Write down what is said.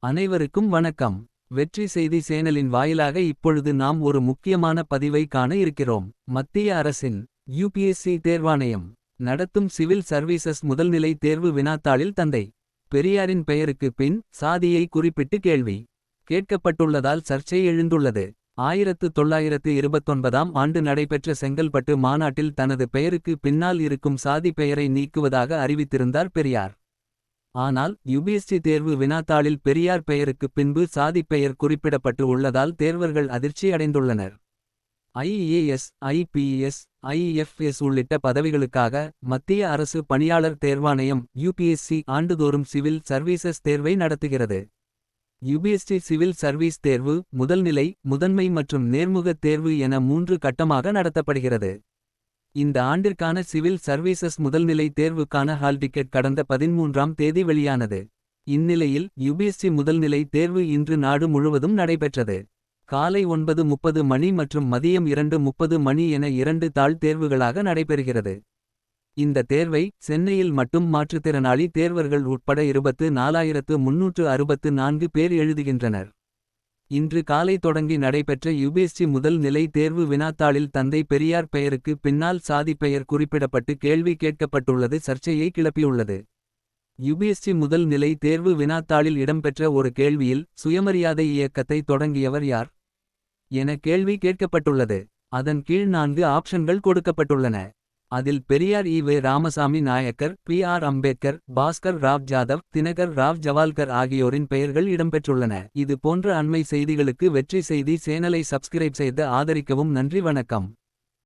அனைவருக்கும் வணக்கம். வெற்றி செய்தி சேனலின் வாயிலாக இப்பொழுது நாம் ஒரு முக்கியமான பதிவை காண இருக்கிறோம். மத்திய அரசின் யுபிஎஸ்சி தேர்வாணையம் நடத்தும் சிவில் சர்வீசஸ் முதல்நிலை தேர்வு வினாத்தாளில் தந்தை பெரியாரின் பெயருக்கு பின் சாதியை குறிப்பிட்டு கேள்வி கேட்கப்பட்டுள்ளதால் சர்ச்சை எழுந்துள்ளது. 1929ஆம் ஆண்டு நடைபெற்ற செங்கல்பட்டு மாநாட்டில் தனது பெயருக்கு பின்னால் இருக்கும் சாதி பெயரை நீக்குவதாக அறிவித்திருந்தார் பெரியார். ஆனால் யுபிஎஸ்சி தேர்வு வினாத்தாளில் பெரியார் பெயருக்கு பின்பு சாதிப் பெயர் குறிப்பிடப்பட்டு உள்ளதால் தேர்வர்கள் அதிர்ச்சி அடைந்துள்ளனர். ஐஏஎஸ், ஐபிஎஸ், ஐஎஃப்எஸ் உள்ளிட்ட பதவிகளுக்காக மத்திய அரசு பணியாளர் தேர்வாணையம் யுபிஎஸ்சி ஆண்டுதோறும் சிவில் சர்வீசஸ் தேர்வை நடத்துகிறது. யுபிஎஸ்சி சிவில் சர்வீஸ் தேர்வு முதல்நிலை, முதன்மை மற்றும் நேர்முகத் தேர்வு என 3 கட்டமாக நடத்தப்படுகிறது. இந்த ஆண்டிற்கான சிவில் சர்வீசஸ் முதல்நிலை தேர்வுக்கான ஹால் டிக்கெட் கடந்த 13ஆம் தேதி வெளியானது. இந்நிலையில் யுபிஎஸ்சி முதல்நிலை தேர்வு இன்று நாடு முழுவதும் நடைபெற்றது. காலை 9:30 மணி மற்றும் மதியம் 2:30 மணி என 2 தாள் தேர்வுகளாக நடைபெறுகிறது. இந்த தேர்வை சென்னையில் மட்டும் மாற்றுத்திறனாளி தேர்வர்கள் உட்பட 24,364 பேர் எழுதுகின்றனர். இன்று காலை தொடங்கி நடைபெற்ற யுபிஎஸ்சி முதல் நிலை தேர்வு வினாத்தாளில் தந்தை பெரியார் பெயருக்கு பின்னால் சாதி பெயர் குறிப்பிடப்பட்டு கேள்வி கேட்கப்பட்டுள்ளது சர்ச்சையை கிளப்பியுள்ளது. யுபிஎஸ்சி முதல் நிலை தேர்வு வினாத்தாளில் இடம்பெற்ற ஒரு கேள்வியில் சுயமரியாதை இயக்கத்தை தொடங்கியவர் யார் என கேள்வி கேட்கப்பட்டுள்ளது. அதன் கீழ் 4 ஆப்ஷன்கள் கொடுக்கப்பட்டுள்ளன. அதில் பெரியார் ஈ.வே. ராமசாமி நாயக்கர், பி.ஆர். அம்பேத்கர், பாஸ்கர் ராவ் ஜாதவ், தினகர் ராவ் ஜவால்கர் ஆகியோரின் பெயர்கள் இடம்பெற்றுள்ளன. இது போன்ற அண்மை செய்திகளுக்கு வெற்றி செய்தி சேனலை சப்ஸ்கிரைப் செய்து ஆதரிக்கவும். நன்றி, வணக்கம்.